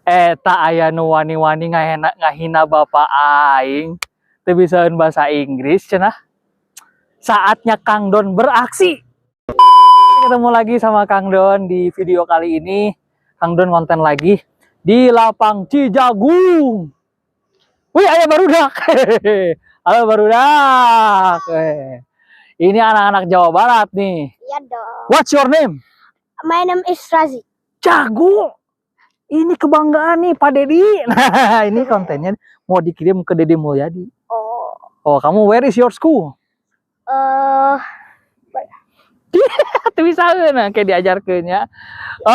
Eta aya nu wani-wani ngahina bapak aing teu bisaeun bahasa Inggris cenah. Saatnya Kang Don beraksi. Ketemu lagi sama Kang Don di video kali ini. Kang Don konten lagi di Lapang Cijagung. Wih, aya barudak. Halo barudak. Ini anak-anak Jawa Barat nih. Iya dong. What's your name? My name is Razi. Jago. Ini kebanggaan nih Pak Dedi. Nah, ini kontennya mau dikirim ke Deddy Mulyadi. Oh, kamu where is your school? Itu bisa nah, kayak diajarkeun ya.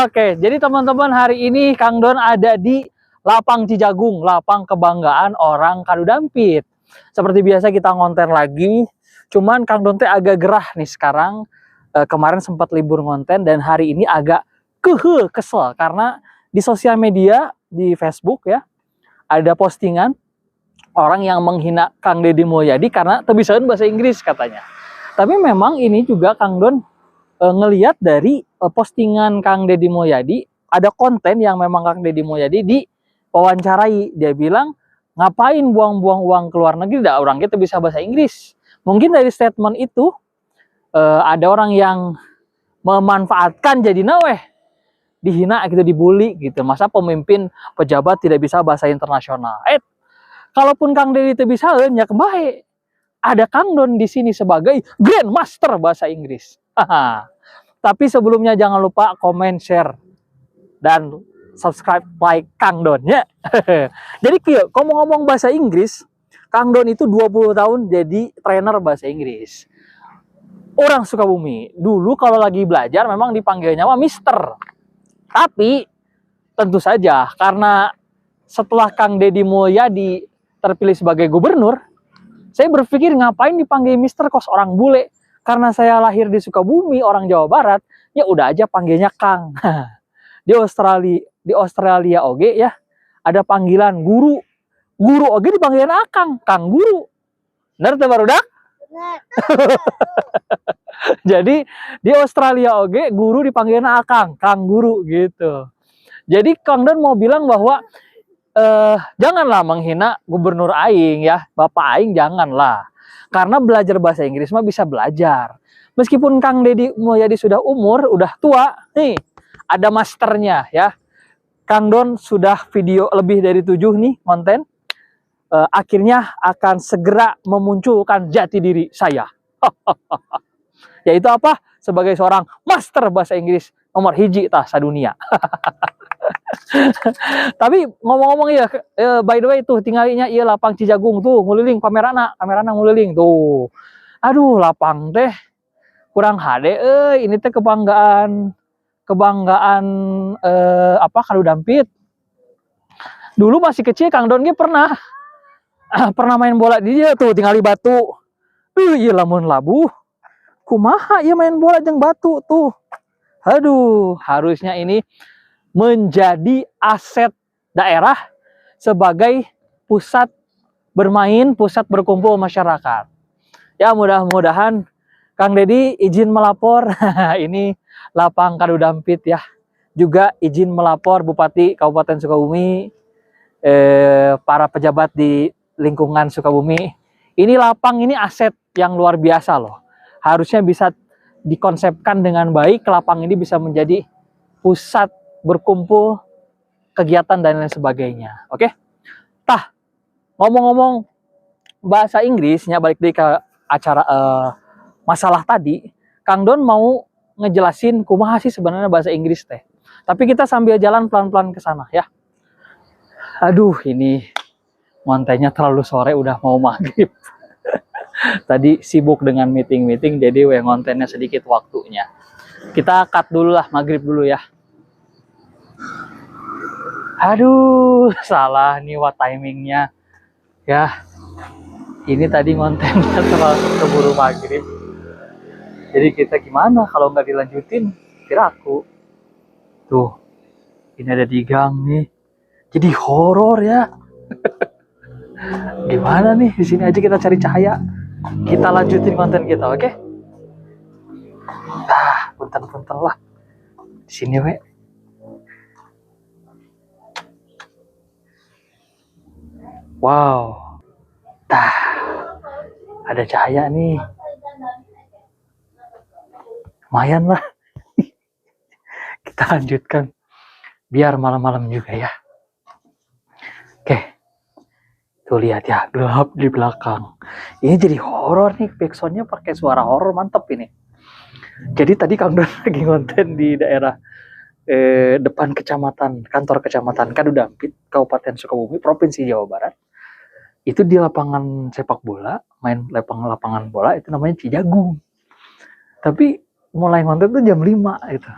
Oke, jadi teman-teman hari ini Kang Don ada di Lapang Cijagung, lapang kebanggaan orang Kadudampit. Seperti biasa kita ngonten lagi, cuman Kang Don teh agak gerah nih sekarang. Kemarin sempat libur ngonten dan hari ini agak kesel karena di sosial media, di Facebook ya, ada postingan orang yang menghina Kang Deddy Mulyadi karena teu bisaeun bahasa Inggris katanya. Tapi memang ini juga Kang Don ngelihat dari postingan Kang Deddy Mulyadi, ada konten yang memang Kang Deddy Mulyadi diwawancarai. Dia bilang, ngapain buang-buang uang ke luar negeri, dah orang kita bisa bahasa Inggris. Mungkin dari statement itu ada orang yang memanfaatkan jadi naweh dihina gitu, dibully gitu. Masa pemimpin pejabat tidak bisa bahasa internasional? Kalaupun Kang Deddy itu bisa, ya kebaik. Ada Kang Don di sini sebagai Grandmaster bahasa Inggris. Tapi sebelumnya jangan lupa komen, share, dan subscribe, like Kang Don ya. Jadi ngomong-ngomong bahasa Inggris, Kang Don itu 20 tahun jadi trainer bahasa Inggris. Orang Sukabumi. Dulu kalau lagi belajar memang dipanggilnya Mister. Tapi tentu saja karena setelah Kang Deddy Mulyadi terpilih sebagai gubernur, saya berpikir ngapain dipanggil Mister, kos orang bule. Karena saya lahir di Sukabumi, orang Jawa Barat, ya udah aja panggilnya Kang. Di Australia oge ya, ada panggilan guru. Guru oge dipanggilnya Akang, Kang Guru. Benar tuh barudak? Jadi di Australia oge guru dipanggilnya Akang, Kang Guru gitu. Jadi Kang Don mau bilang bahwa janganlah menghina gubernur aing ya, bapak aing janganlah. Karena belajar bahasa Inggris mah bisa belajar. Meskipun Kang Deddy Mulyadi sudah umur, udah tua, nih ada masternya ya. Kang Don sudah video lebih dari 7 nih konten. Akhirnya akan segera memunculkan jati diri saya. Yaitu apa? Sebagai seorang master bahasa Inggris nomor 1 tah sadunia. Tapi ngomong-ngomong ya, by the way tuh tinggalinya iya Lapang Cijagung tuh nguliling kamerana nguliling tuh. Aduh, lapang teh kurang HD ini teh kebanggaan Kadudampit. Dulu masih kecil Kang Don ge pernah main bola di dia tuh, tinggali batu. Iya lamun labuh. Kumaha ieu main bola jeung batu tuh. Aduh, harusnya ini menjadi aset daerah sebagai pusat bermain, pusat berkumpul masyarakat. Ya mudah-mudahan Kang Deddy izin melapor. Ini Lapang Kadudampit ya. Juga izin melapor Bupati Kabupaten Sukabumi, para pejabat di lingkungan Sukabumi. Ini lapang ini aset yang luar biasa loh. Harusnya bisa dikonsepkan dengan baik, lapang ini bisa menjadi pusat berkumpul kegiatan dan lain sebagainya. Oke? Tah, ngomong-ngomong bahasa Inggrisnya, balik lagi ke acara masalah tadi, Kang Don mau ngejelasin kumaha sih sebenarnya bahasa Inggris teh. Tapi kita sambil jalan pelan-pelan ke sana ya. Aduh, ini ngontennya terlalu sore, udah mau maghrib. Tadi sibuk dengan meeting-meeting, jadi ngontennya sedikit waktunya. Kita cut dulu lah, maghrib dulu ya. Aduh, salah nih timingnya. Ya, ini tadi ngontennya terlalu keburu maghrib. Jadi kita gimana kalau nggak dilanjutin? Kira aku. Tuh, ini ada di gang nih. Jadi horor ya. Gimana nih? Di sini aja kita cari cahaya. Kita lanjutin konten kita, oke? Punten-punten lah. Di sini we. Wow. Tah, ada cahaya nih. Lumayan lah. Kita lanjutkan. Biar malam-malam juga ya. Oke. Tuh lihat ya, gelap di belakang. Ini jadi horor nih, backsoundnya pakai suara horor, mantep ini. Jadi tadi Kang Don lagi ngonten di daerah depan kantor kecamatan Kadudampit, Kabupaten Sukabumi, Provinsi Jawa Barat. Itu di lapangan sepak bola, main lapangan bola, itu namanya Cijagung. Tapi mulai ngonten tuh jam 5 gitu.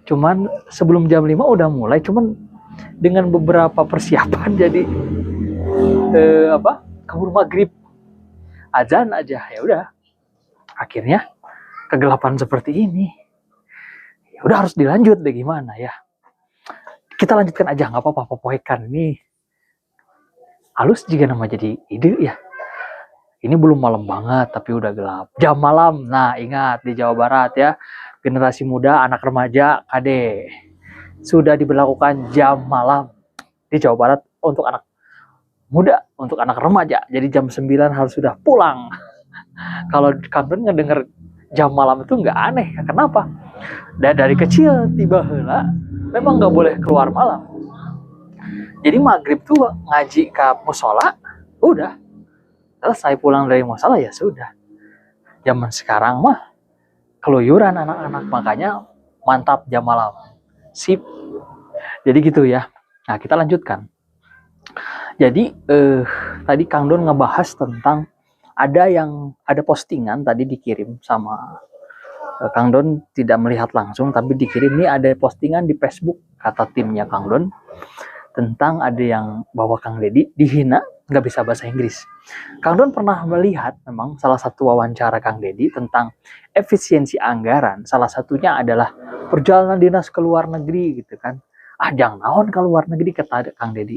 Cuman sebelum jam 5 udah mulai, cuman dengan beberapa persiapan jadi keburu maghrib, azan aja, ya udah. Akhirnya kegelapan seperti ini. Ya udah harus dilanjut deh, gimana ya. Kita lanjutkan aja, nggak apa-apa, popoekan ini. Halus juga nama jadi ide ya. Ini belum malam banget, tapi udah gelap. Jam malam, nah ingat di Jawa Barat ya, generasi muda, anak remaja, KD, sudah diberlakukan jam malam di Jawa Barat untuk anak muda, untuk anak remaja. Jadi jam 9 harus sudah pulang. Kalau Kang Don ngedenger jam malam itu nggak aneh. Kenapa? Dari kecil tiba heula memang nggak boleh keluar malam. Jadi maghrib tuh ngaji ke musola, udah selesai, pulang dari musola ya sudah. Zaman sekarang mah keluyuran anak-anak, makanya mantap jam malam. Sip. Jadi gitu ya. Nah, kita lanjutkan. Jadi tadi Kang Don ngebahas tentang ada postingan tadi dikirim sama Kang Don, tidak melihat langsung tapi dikirim, nih ada postingan di Facebook kata timnya Kang Don tentang ada yang bawa Kang Deddy dihina nggak bisa bahasa Inggris. Kang Don pernah melihat memang salah satu wawancara Kang Deddy tentang efisiensi anggaran, salah satunya adalah perjalanan dinas ke luar negeri gitu kan. Jangan naon ke luar negeri kata Kang Deddy.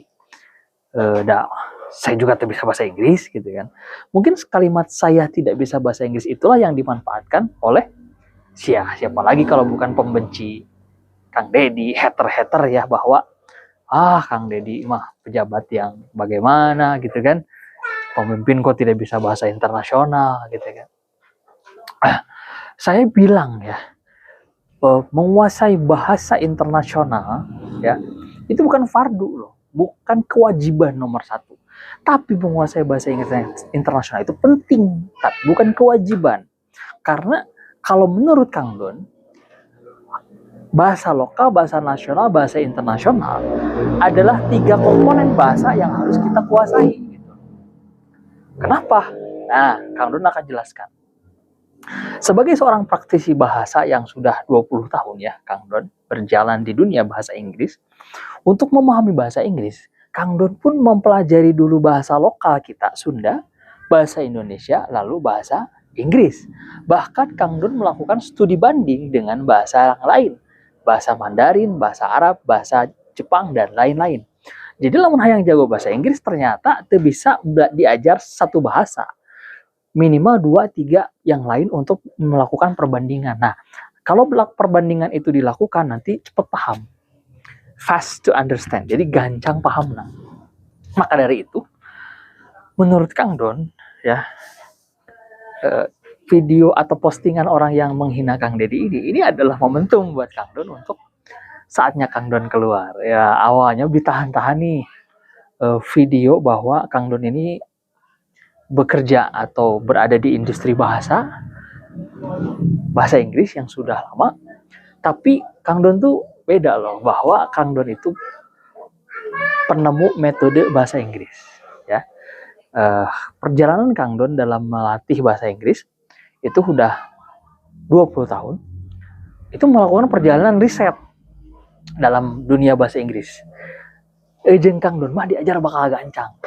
Saya juga tidak bisa bahasa Inggris gitu kan. Mungkin kalimat saya tidak bisa bahasa Inggris itulah yang dimanfaatkan oleh siapa lagi kalau bukan pembenci Kang Deddy, hater ya, bahwa Kang Deddy mah pejabat yang bagaimana gitu kan, pemimpin kok tidak bisa bahasa internasional gitu kan. Saya bilang ya, menguasai bahasa internasional ya itu bukan fardu loh, bukan kewajiban nomor 1. Tapi menguasai bahasa Inggris internasional itu penting, tapi bukan kewajiban. Karena kalau menurut Kang Don, bahasa lokal, bahasa nasional, bahasa internasional adalah 3 komponen bahasa yang harus kita kuasai. Kenapa? Nah, Kang Don akan jelaskan. Sebagai seorang praktisi bahasa yang sudah 20 tahun ya, Kang Don berjalan di dunia bahasa Inggris. Untuk memahami bahasa Inggris, Kang Don pun mempelajari dulu bahasa lokal kita, Sunda, bahasa Indonesia, lalu bahasa Inggris. Bahkan Kang Don melakukan studi banding dengan bahasa yang lain. Bahasa Mandarin, bahasa Arab, bahasa Jepang, dan lain-lain. Jadi lamun hayang jago bahasa Inggris ternyata teu bisa diajar satu bahasa. Minimal 2-3 yang lain untuk melakukan perbandingan. Nah, kalau perbandingan itu dilakukan nanti cepat paham. Fast to understand. Jadi gancang paham. Nah. Maka dari itu, menurut Kang Don, ya, video atau postingan orang yang menghina Kang Deddy ini adalah momentum buat Kang Don untuk saatnya Kang Don keluar. Ya, awalnya ditahan-tahan nih video bahwa Kang Don ini bekerja atau berada di industri bahasa Inggris yang sudah lama. Tapi Kang Don tuh beda loh, bahwa Kang Don itu penemu metode bahasa Inggris. Ya, perjalanan Kang Don dalam melatih bahasa Inggris itu udah 20 tahun. Itu melakukan perjalanan riset dalam dunia bahasa Inggris. Jeung Kang Don mah diajar bakal gancang.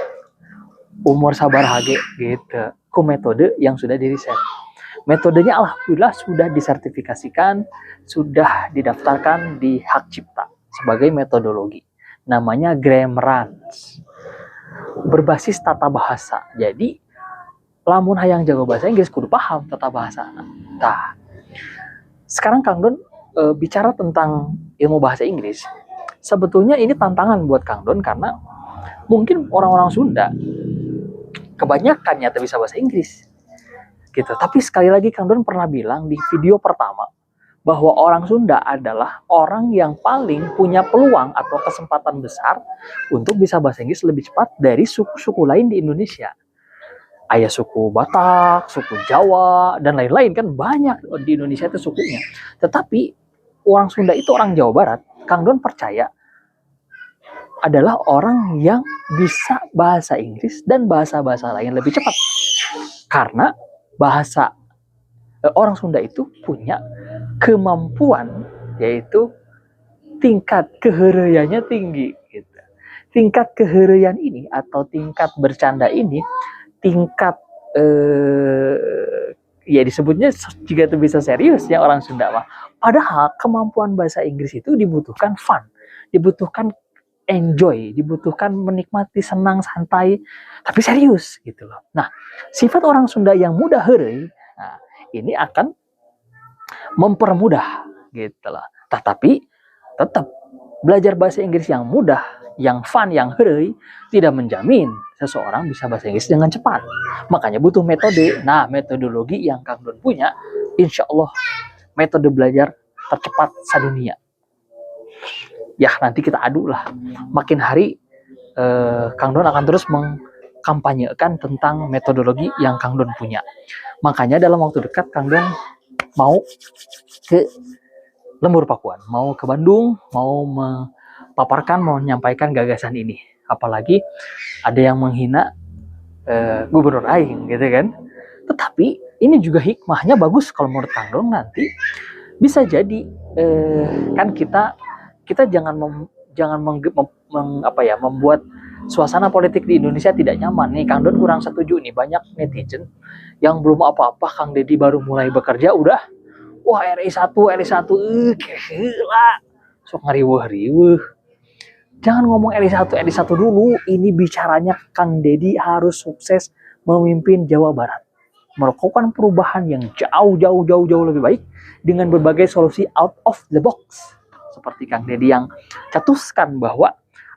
Umur sabar hage gitu. Ku metode yang sudah diriset. Metodenya alhamdulillah sudah disertifikasikan, sudah didaftarkan di Hak Cipta sebagai metodologi. Namanya Grammarans. Berbasis tata bahasa. Jadi lamun hayang jago bahasa Inggris kudu paham tata bahasa. Nah, sekarang Kang Don bicara tentang ilmu bahasa Inggris. Sebetulnya ini tantangan buat Kang Don karena mungkin orang-orang Sunda kebanyakan nyata bisa bahasa Inggris gitu. Tapi sekali lagi Kang Don pernah bilang di video pertama bahwa orang Sunda adalah orang yang paling punya peluang atau kesempatan besar untuk bisa bahasa Inggris lebih cepat dari suku-suku lain di Indonesia. Ayah suku Batak, suku Jawa, dan lain-lain kan banyak di Indonesia itu sukunya. Tetapi orang Sunda itu orang Jawa Barat, Kang Don percaya adalah orang yang bisa bahasa Inggris dan bahasa-bahasa lain lebih cepat. Karena bahasa orang Sunda itu punya kemampuan, yaitu tingkat keheureuyannya tinggi gitu. Tingkat keheureuyan ini atau tingkat bercanda ini, tingkat ya disebutnya juga itu bisa serius ya orang Sunda mah. Padahal kemampuan bahasa Inggris itu dibutuhkan fun, dibutuhkan enjoy, dibutuhkan menikmati, senang, santai, tapi serius gitu loh. Nah, sifat orang Sunda yang mudah heureuy, nah, ini akan mempermudah gitu loh. Tetapi tetap belajar bahasa Inggris yang mudah, yang fun, yang heureuy tidak menjamin seseorang bisa bahasa Inggris dengan cepat. Makanya butuh metode. Nah, metodologi yang Kang Don punya, insya Allah metode belajar tercepat sedunia. Ya nanti kita adu lah. Makin hari Kang Don akan terus mengkampanyekan tentang metodologi yang Kang Don punya. Makanya dalam waktu dekat Kang Don mau ke Lembur Pakuan, mau ke Bandung, mau memaparkan, mau menyampaikan gagasan ini. Apalagi ada yang menghina gubernur aing gitu kan. Tetapi ini juga hikmahnya bagus kalau menurut Kang Don nanti bisa jadi kan kita jangan membuat suasana politik di Indonesia tidak nyaman nih. Kang Don kurang setuju nih, banyak netizen yang belum apa-apa Kang Deddy baru mulai bekerja udah wah RI 1 keheula sok ngariweuh-riweuh. Jangan ngomong RI 1 dulu, ini bicaranya Kang Deddy harus sukses memimpin Jawa Barat, melakukan perubahan yang jauh lebih baik dengan berbagai solusi out of the box. Seperti Kang Deddy yang cetuskan bahwa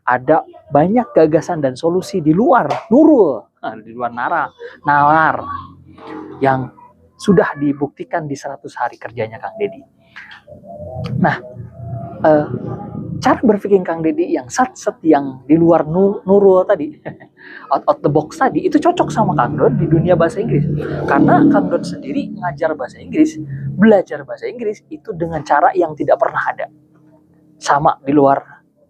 ada banyak gagasan dan solusi di luar Nurul, di luar nalar yang sudah dibuktikan di 100 hari kerjanya Kang Deddy. Nah, cara berpikir Kang Deddy yang satset yang di luar Nurul tadi, out of the box tadi, itu cocok sama Kang Don di dunia bahasa Inggris. Karena Kang Don sendiri ngajar bahasa Inggris, belajar bahasa Inggris itu dengan cara yang tidak pernah ada. Sama di luar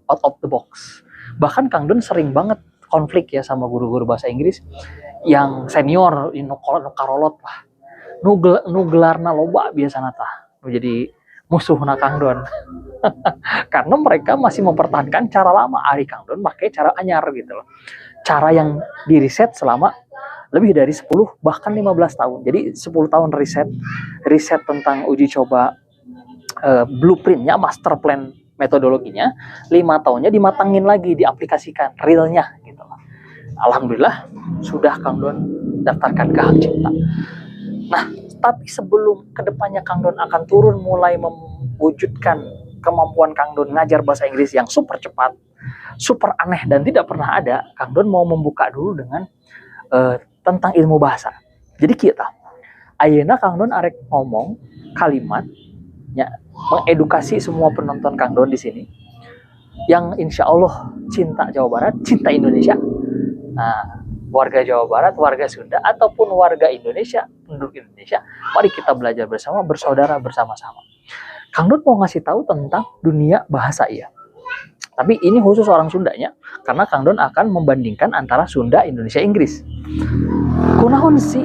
out of the box. Bahkan Kang Don sering banget konflik ya sama guru-guru bahasa Inggris yang senior, nu karolot lah. Nu gelarna loba biasana tah. Nu jadi musuhna Kang Don. Karena mereka masih mempertahankan cara lama. Ari Kang Don pakai cara anyar gitu loh. Cara yang diriset selama lebih dari 10 bahkan 15 tahun. Jadi 10 tahun riset tentang uji coba blueprintnya, master plan metodologinya, 5 tahunnya dimatangin lagi, diaplikasikan realnya gitu loh. Alhamdulillah sudah Kang Don daftarkan ke Hak Cipta. Nah, tapi sebelum kedepannya Kang Don akan turun mulai mewujudkan kemampuan Kang Don ngajar bahasa Inggris yang super cepat, super aneh dan tidak pernah ada, Kang Don mau membuka dulu dengan tentang ilmu bahasa. Jadi kita ayeuna Kang Don arek ngomong kalimat ya, mengedukasi semua penonton Kang Don di sini yang insya Allah cinta Jawa Barat, cinta Indonesia. Nah, warga Jawa Barat, warga Sunda ataupun warga Indonesia, penduduk Indonesia, mari kita belajar bersama, bersaudara bersama-sama. Kang Don mau ngasih tahu tentang dunia bahasa ya. Tapi ini khusus orang Sundanya, karena Kang Don akan membandingkan antara Sunda, Indonesia, Inggris. Kunaon sih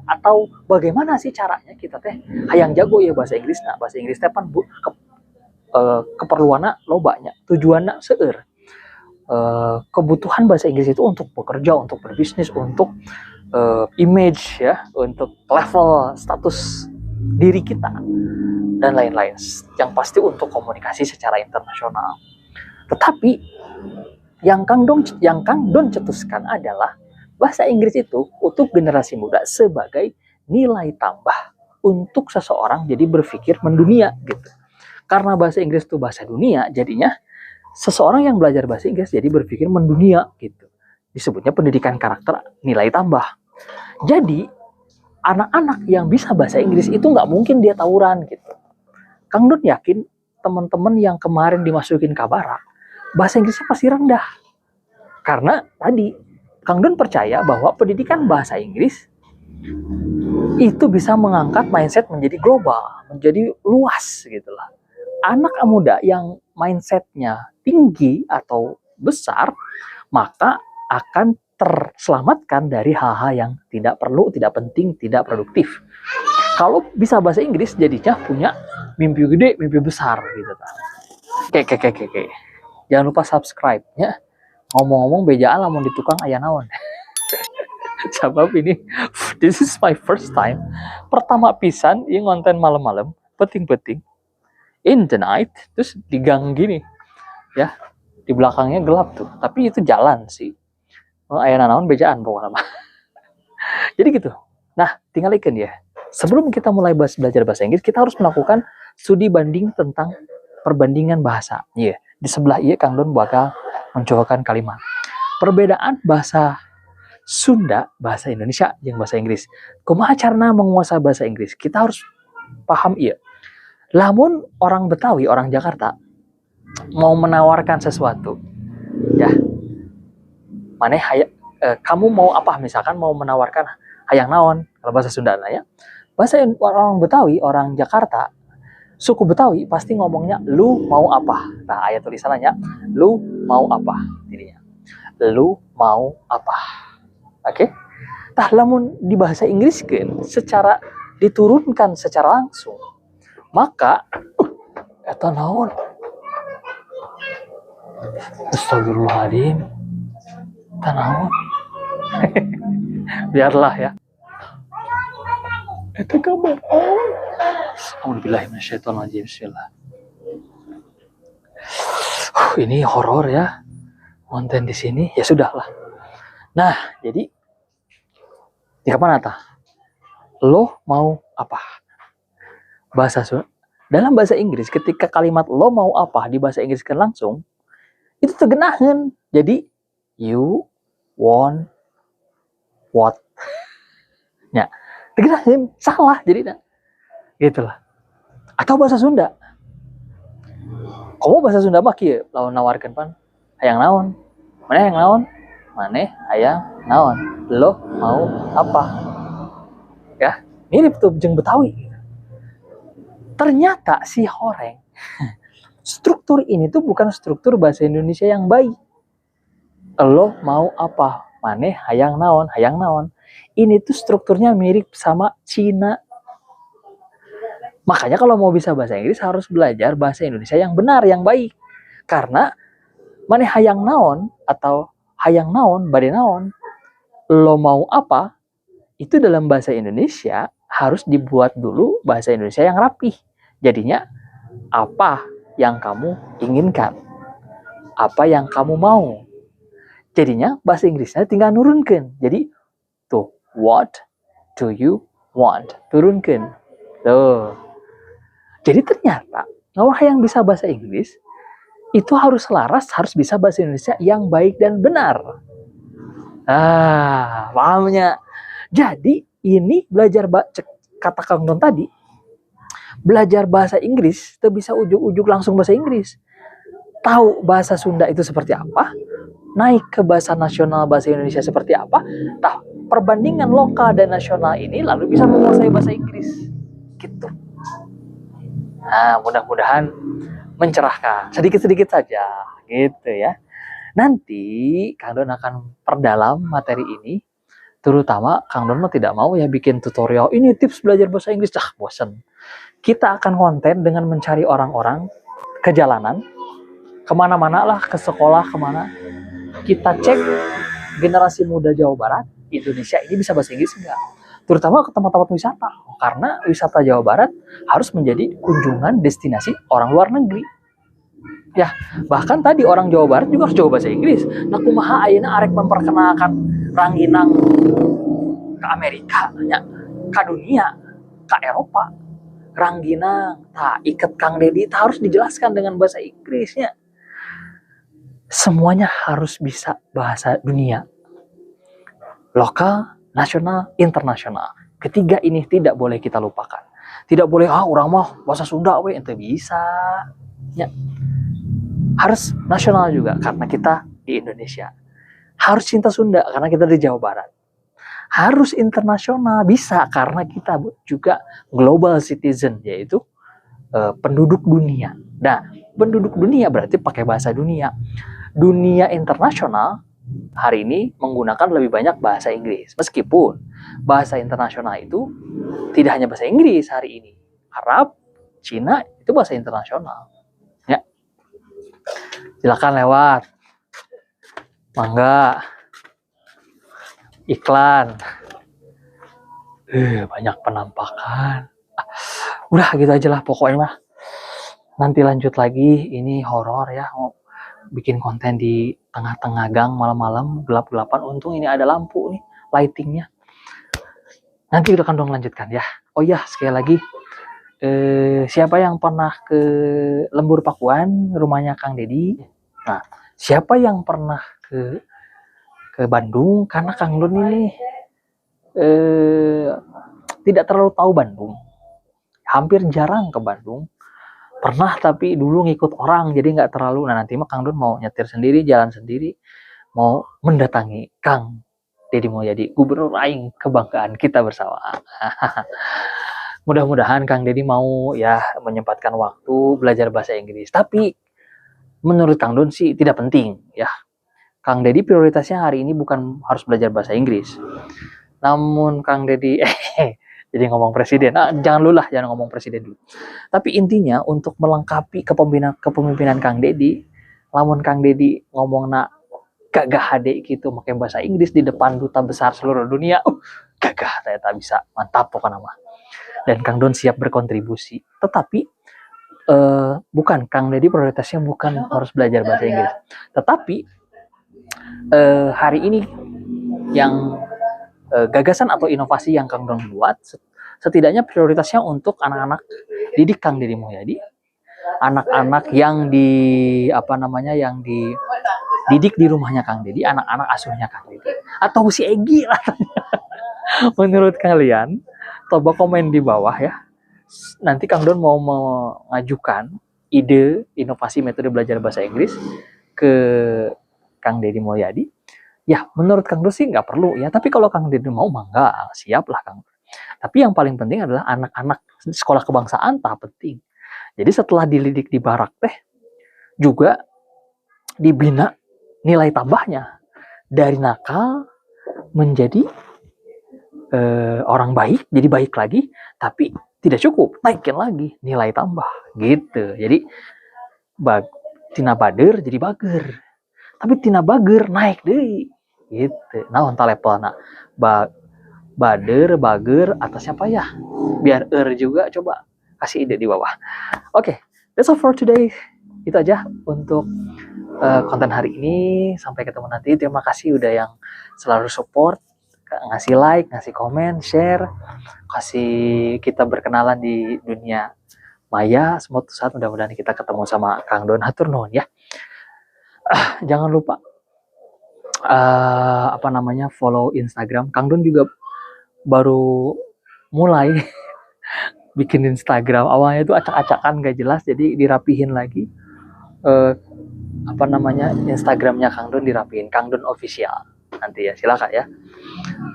atau bagaimana sih caranya kita teh hayang jago ya bahasa Inggris. Nah, bahasa Inggris teh pan keperluanna lobanya, tujuanna seueur. Kebutuhan bahasa Inggris itu untuk bekerja, untuk berbisnis, untuk image ya, untuk level status diri kita dan lain-lain. Yang pasti untuk komunikasi secara internasional. Tetapi yang Kang Don cetuskan adalah bahasa Inggris itu untuk generasi muda sebagai nilai tambah untuk seseorang jadi berpikir mendunia gitu. Karena bahasa Inggris itu bahasa dunia, jadinya seseorang yang belajar bahasa Inggris jadi berpikir mendunia gitu. disebutnya pendidikan karakter nilai tambah. Jadi anak-anak yang bisa bahasa Inggris itu nggak mungkin dia tawuran gitu. Kang Don yakin teman-teman yang kemarin dimasukin Kabara, bahasa Inggrisnya pasti rendah. Karena tadi Kang Don percaya bahwa pendidikan bahasa Inggris itu bisa mengangkat mindset menjadi global, menjadi luas gitu lah. Anak muda yang mindsetnya tinggi atau besar, maka akan terselamatkan dari hal-hal yang tidak perlu, tidak penting, tidak produktif. Kalau bisa bahasa Inggris, jadinya punya mimpi gede, mimpi besar gitu. Oke. Jangan lupa subscribe ya. Ngomong-ngomong bejaan lamun di tukang aya naon. Sebab ini this is my first time. Pertama pisan ini ngonten malam-malam, penting-penting. In the night, terus di gang gini. Ya, di belakangnya gelap tuh. Tapi itu jalan sih. Aya naon bejaan pokoknya. Jadi gitu. Nah, tinggal ikan ya. Sebelum kita mulai belajar bahasa Inggris, kita harus melakukan studi banding tentang perbandingan bahasa. Iya, di sebelah iya Kang Don bakal mencobakan kalimat. Perbedaan bahasa Sunda, bahasa Indonesia, yang bahasa Inggris. Kumaha carana menguasai bahasa Inggris? Kita harus paham iya. Lamun orang Betawi, orang Jakarta mau menawarkan sesuatu, ya, kamu mau apa? Misalkan mau menawarkan hayang naon, kalau bahasa Sunda ya. Bahasa orang Betawi, orang Jakarta, suku Betawi pasti ngomongnya lu mau apa. Nah, ayat tulisannya lu mau apa jadinya. Lu mau apa? Oke? Tah lamun di bahasa Inggris kan secara diturunkan secara langsung, maka eta naon? Astagfirullahaladzim. Eta naon? Biarlah ya. Eta kabar. Alhamdulillah minasyaitonirrajim. Bismillah. Ini horor ya. Konten di sini ya sudahlah. Nah, jadi di kapan tah? Lo mau apa? Bahasa dalam bahasa Inggris ketika kalimat lo mau apa di bahasa Inggris kan langsung itu tergenahan. Jadi you want what? Ya, tergenahan salah jadi nah. Gitulah. Atau bahasa Sunda. Kamu bahasa Sunda mah kieu lawan nawarkeun pan hayang naon? Mana hayang naon? Maneh hayang naon? Lo mau apa? Ya, mirip tuh jeung Betawi. Ternyata si horeng struktur ini tuh bukan struktur bahasa Indonesia yang baik. Lo mau apa? Maneh hayang naon? Hayang naon? Ini tuh strukturnya mirip sama Cina. Makanya kalau mau bisa bahasa Inggris harus belajar bahasa Indonesia yang benar, yang baik. Karena maneh hayang naon atau hayang naon, bade naon, lo mau apa, itu dalam bahasa Indonesia harus dibuat dulu bahasa Indonesia yang rapih. Jadinya, apa yang kamu inginkan? Apa yang kamu mau? Jadinya bahasa Inggrisnya tinggal nurunkan. Jadi, tuh, what do you want? Turunkan. Tuh. Jadi ternyata, orang yang bisa bahasa Inggris, itu harus selaras, harus bisa bahasa Indonesia yang baik dan benar. Ah, pahamnya. Jadi ini belajar kata Kang Don tadi, belajar bahasa Inggris itu bisa ujuk-ujuk langsung bahasa Inggris. Tahu bahasa Sunda itu seperti apa, naik ke bahasa nasional bahasa Indonesia seperti apa, tahu perbandingan lokal dan nasional ini lalu bisa menguasai bahasa Inggris. Gitu. Nah, mudah-mudahan mencerahkan sedikit-sedikit saja gitu ya. Nanti Kang Don akan perdalam materi ini, terutama Kang Don tidak mau ya bikin tutorial ini tips belajar bahasa Inggris, bosen. Kita akan konten dengan mencari orang-orang ke jalanan, kemana-mana lah, ke sekolah kemana, kita cek generasi muda Jawa Barat Indonesia ini bisa bahasa Inggris enggak, terutama ke tempat-tempat wisata, karena wisata Jawa Barat harus menjadi kunjungan destinasi orang luar negeri. Ya, bahkan tadi orang Jawa Barat juga harus coba bahasa Inggris. Nah, kumaha ayeuna arek memperkenalkan ranginang ke Amerika, ya, ke dunia, ke Eropa. Rangginang, iket Kang Dedi harus dijelaskan dengan bahasa Inggrisnya. Semuanya harus bisa bahasa dunia. lokal, nasional, internasional. Ketiga ini tidak boleh kita lupakan. Tidak boleh orang mah bahasa Sunda we ente bisa. Ya. Harus nasional juga karena kita di Indonesia. Harus cinta Sunda karena kita di Jawa Barat. Harus internasional bisa karena kita juga global citizen, yaitu penduduk dunia. Nah, penduduk dunia berarti pakai bahasa dunia. Dunia internasional hari ini menggunakan lebih banyak bahasa Inggris. Meskipun bahasa internasional itu tidak hanya bahasa Inggris hari ini. Arab, Cina itu bahasa internasional. Ya. Silakan lewat. Mangga. Iklan. Banyak penampakan. Udah gitu aja lah pokoknya mah. Nanti lanjut lagi, ini horor ya. Mau bikin konten di tengah-tengah gang malam-malam, gelap-gelapan. Untung ini ada lampu nih, lightingnya. Nanti udah kan dong lanjutkan ya. Oh iya, sekali lagi. Siapa yang pernah ke Lembur Pakuan, rumahnya Kang Deddy? Nah, siapa yang pernah ke Bandung? Karena Kang Don ini tidak terlalu tahu Bandung. Hampir jarang ke Bandung. Pernah tapi dulu ngikut orang jadi nggak terlalu. Nah nanti mah Kang Don mau nyetir sendiri, jalan sendiri, mau mendatangi Kang Deddy Mulyadi, gubernur aing kebanggaan kita bersama. Mudah-mudahan Kang Deddy mau ya menyempatkan waktu belajar bahasa Inggris. Tapi menurut Kang Don sih tidak penting ya. Kang Deddy prioritasnya hari ini bukan harus belajar bahasa Inggris. Namun Kang Deddy jadi ngomong presiden. Jangan ngomong presiden dulu. Tapi intinya untuk melengkapi kepemimpinan Kang Deddy, lamun Kang Deddy ngomong gagah hade gitu pakai bahasa Inggris di depan duta besar seluruh dunia. Gagah ternyata bisa. Mantap pokoknya mah. Dan Kang Don siap berkontribusi. Tetapi bukan Kang Deddy prioritasnya bukan harus belajar bahasa Inggris. Tetapi hari ini yang gagasan atau inovasi yang Kang Don buat setidaknya prioritasnya untuk anak-anak didik Kang Deddy Mulyadi, anak-anak yang dididik di rumahnya Kang Deddy, anak-anak asuhnya Kang Deddy, atau si Egi lah. Menurut kalian, coba komen di bawah ya. Nanti Kang Don mau mengajukan ide inovasi metode belajar bahasa Inggris ke Kang Deddy Mulyadi. Ya, menurut Kang Don sih nggak perlu ya. Tapi kalau Kang Deddy mau, mangga, siap lah Kang. Tapi yang paling penting adalah anak-anak sekolah kebangsaan tak penting. Jadi setelah dididik di barak teh, juga dibina nilai tambahnya. Dari nakal menjadi orang baik, jadi baik lagi. Tapi tidak cukup, naikin lagi nilai tambah. Gitu. Jadi tina bader jadi bager. Tapi tina bager naik deh. Gitu. Nah, untuk levelnya bader, bager, atasnya apa ya? Biar juga coba kasih ide di bawah. Oke, that's all for today. Itu aja untuk konten hari ini. Sampai ketemu nanti. Terima kasih udah yang selalu support, ngasih like, ngasih komen, share, kasih kita berkenalan di dunia maya. Suatu saat mudah-mudahan kita ketemu sama Kang Don. Hatur nuhun ya. Jangan lupa follow Instagram. Kang Don juga baru mulai bikin Instagram. Awalnya itu acak-acakan gak jelas, jadi dirapihin lagi. Instagramnya Kang Don dirapihin, Kang Don Official. Nanti ya silakan ya.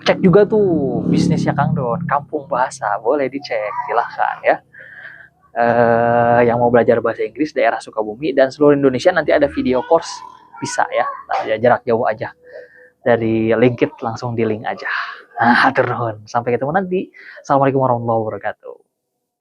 Cek juga tuh bisnisnya Kang Don, Kampung Bahasa, boleh dicek, silahkan ya. Yang mau belajar bahasa Inggris daerah Sukabumi dan seluruh Indonesia, nanti ada video course bisa ya. Nah, ya jarak jauh aja. Dari Linkit langsung di link aja. Nah, hatur nuhun. Sampai ketemu nanti. Assalamualaikum warahmatullahi wabarakatuh.